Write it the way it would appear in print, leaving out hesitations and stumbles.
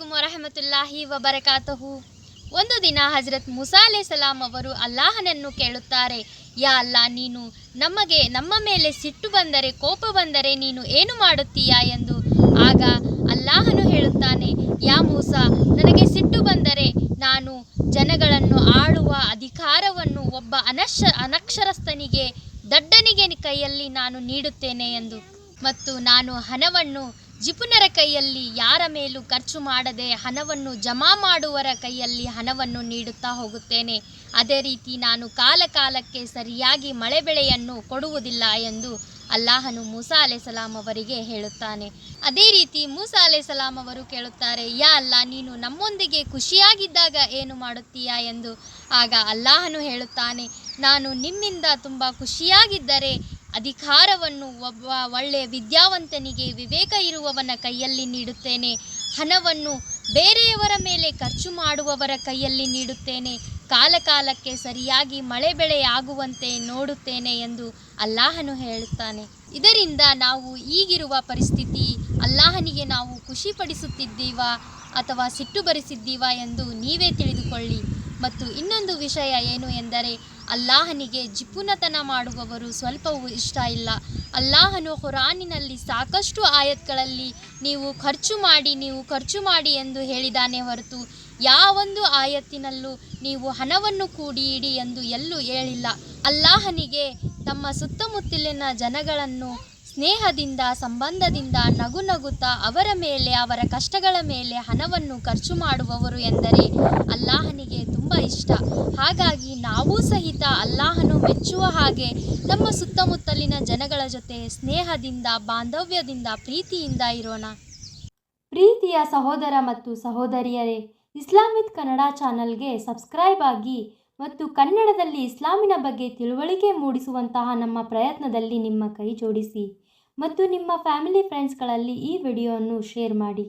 ಅಲೈಕುಂ ವರಹಮತುಲ್ಲಾಹಿ ವಬರಕಾತಹು. ಒಂದು ದಿನ ಹಜರತ್ ಮೂಸಾ ಅಲೈಹಿಸ್ಸಲಾಂ ಅವರು ಅಲ್ಲಾಹನನ್ನು ಕೇಳುತ್ತಾರೆ, ಯಾ ಅಲ್ಲಾ, ನೀನು ನಮ್ಮ ಮೇಲೆ ಸಿಟ್ಟು ಬಂದರೆ, ಕೋಪ ಬಂದರೆ ನೀನು ಏನು ಮಾಡುತ್ತೀಯಾ ಎಂದು. ಆಗ ಅಲ್ಲಾಹನು ಹೇಳುತ್ತಾನೆ, ಯಾ ಮೂಸಾ, ನನಗೆ ಸಿಟ್ಟು ಬಂದರೆ ನಾನು ಜನಗಳನ್ನು ಆಳುವ ಅಧಿಕಾರವನ್ನು ಒಬ್ಬ ಅನಕ್ಷರಸ್ಥನಿಗೆ, ದಡ್ಡನಿಗೆ ಕೈಯಲ್ಲಿ ನಾನು ನೀಡುತ್ತೇನೆ ಎಂದು. ಮತ್ತು ನಾನು ಹಣವನ್ನು ಜಿಪುಣರ ಕೈಯಲ್ಲಿ ಯಾರ ಮೇಲೂ ಖರ್ಚು ಮಾಡದೆ ಹಣವನ್ನು ಜಮಾ ಮಾಡುವವರ ಕೈಯಲ್ಲಿ ಹಣವನ್ನು ನೀಡುತ್ತಾ ಹೋಗುತ್ತೇನೆ. ಅದೇ ರೀತಿ ನಾನು ಕಾಲಕ್ಕೆ ಸರಿಯಾಗಿ ಮಳೆ ಬೆಳೆಯನ್ನು ಕೊಡುವುದಿಲ್ಲ ಎಂದು ಅಲ್ಲಾಹನು ಮೂಸಾ ಅಲೈಹಿಸ್ಸಲಾಂ ಅವರಿಗೆ ಹೇಳುತ್ತಾನೆ. ಅದೇ ರೀತಿ ಮೂಸಾ ಅಲೈಹಿಸ್ಸಲಾಂ ಅವರು ಕೇಳುತ್ತಾರೆ, ಯಾ ಅಲ್ಲಾ, ನೀನು ನಮ್ಮೊಂದಿಗೆ ಖುಷಿಯಾಗಿದ್ದಾಗ ಏನು ಮಾಡುತ್ತೀಯಾ ಎಂದು. ಆಗ ಅಲ್ಲಾಹನು ಹೇಳುತ್ತಾನೆ, ನಾನು ನಿಮ್ಮಿಂದ ತುಂಬ ಖುಷಿಯಾಗಿದ್ದರೆ ಅಧಿಕಾರವನ್ನು ಒಬ್ಬ ಒಳ್ಳೆಯ ವಿದ್ಯಾವಂತನಿಗೆ, ವಿವೇಕ ಇರುವವನ ಕೈಯಲ್ಲಿ ನೀಡುತ್ತೇನೆ. ಹಣವನ್ನು ಬೇರೆಯವರ ಮೇಲೆ ಖರ್ಚು ಮಾಡುವವರ ಕೈಯಲ್ಲಿ ನೀಡುತ್ತೇನೆ. ಕಾಲಕ್ಕೆ ಸರಿಯಾಗಿ ಮಳೆ ಬೆಳೆ ಆಗುವಂತೆ ನೋಡುತ್ತೇನೆ ಎಂದು ಅಲ್ಲಾಹನು ಹೇಳುತ್ತಾನೆ. ಇದರಿಂದ ನಾವು ಈಗಿರುವ ಪರಿಸ್ಥಿತಿ, ಅಲ್ಲಾಹನಿಗೆ ನಾವು ಖುಷಿಪಡಿಸುತ್ತಿದ್ದೀವಾ ಅಥವಾ ಸಿಟ್ಟು ಬರಿಸಿದ್ದೀವಾ ಎಂದು ನೀವೇ ತಿಳಿದುಕೊಳ್ಳಿ. ಮತ್ತು ಇನ್ನೊಂದು ವಿಷಯ ಏನು ಎಂದರೆ, ಅಲ್ಲಾಹನಿಗೆ ಜಿಪುಣತನ ಮಾಡುವವರು ಸ್ವಲ್ಪವೂ ಇಷ್ಟ ಇಲ್ಲ. ಅಲ್ಲಾಹನು ಖುರಾನಿನಲ್ಲಿ ಸಾಕಷ್ಟು ಆಯತ್ಗಳಲ್ಲಿ ನೀವು ಖರ್ಚು ಮಾಡಿ ಎಂದು ಹೇಳಿದಾನೆ ಹೊರತು ಯಾವೊಂದು ಆಯತ್ತಿನಲ್ಲೂ ನೀವು ಹಣವನ್ನು ಕೂಡಿ ಇಡಿ ಎಂದು ಎಲ್ಲೂ ಹೇಳಿಲ್ಲ. ಅಲ್ಲಾಹನಿಗೆ ತಮ್ಮ ಸುತ್ತಮುತ್ತಲಿನ ಜನಗಳನ್ನು ಸ್ನೇಹದಿಂದ, ಸಂಬಂಧದಿಂದ, ನಗುತ್ತಾ ಅವರ ಮೇಲೆ, ಅವರ ಕಷ್ಟಗಳ ಮೇಲೆ ಹಣವನ್ನು ಖರ್ಚು ಮಾಡುವವರು ಎಂದರೆ ಅಲ್ಲಾಹನಿಗೆ ತುಂಬ ಇಷ್ಟ. ಹಾಗಾಗಿ ನಾವೂ ಸಹಿತ ಅಲ್ಲಾಹನು ಮೆಚ್ಚುವ ಹಾಗೆ ನಮ್ಮ ಸುತ್ತಮುತ್ತಲಿನ ಜನಗಳ ಜೊತೆ ಸ್ನೇಹದಿಂದ, ಬಾಂಧವ್ಯದಿಂದ, ಪ್ರೀತಿಯಿಂದ ಇರೋಣ. ಪ್ರೀತಿಯ ಸಹೋದರ ಮತ್ತು ಸಹೋದರಿಯರೇ, ಇಸ್ಲಾಂ ವಿತ್ ಕನ್ನಡ ಚಾನಲ್ಗೆ ಸಬ್ಸ್ಕ್ರೈಬ್ ಆಗಿ ಮತ್ತು ಕನ್ನಡದಲ್ಲಿ ಇಸ್ಲಾಮಿನ ಬಗ್ಗೆ ತಿಳುವಳಿಕೆ ಮೂಡಿಸುವಂತಹ ನಮ್ಮ ಪ್ರಯತ್ನದಲ್ಲಿ ನಿಮ್ಮ ಕೈ ಜೋಡಿಸಿ ಮತ್ತು ನಿಮ್ಮ ಫ್ಯಾಮಿಲಿ ಫ್ರೆಂಡ್ಸ್ಗಳಲ್ಲಿ ಈ ವಿಡಿಯೋವನ್ನು ಶೇರ್ ಮಾಡಿ.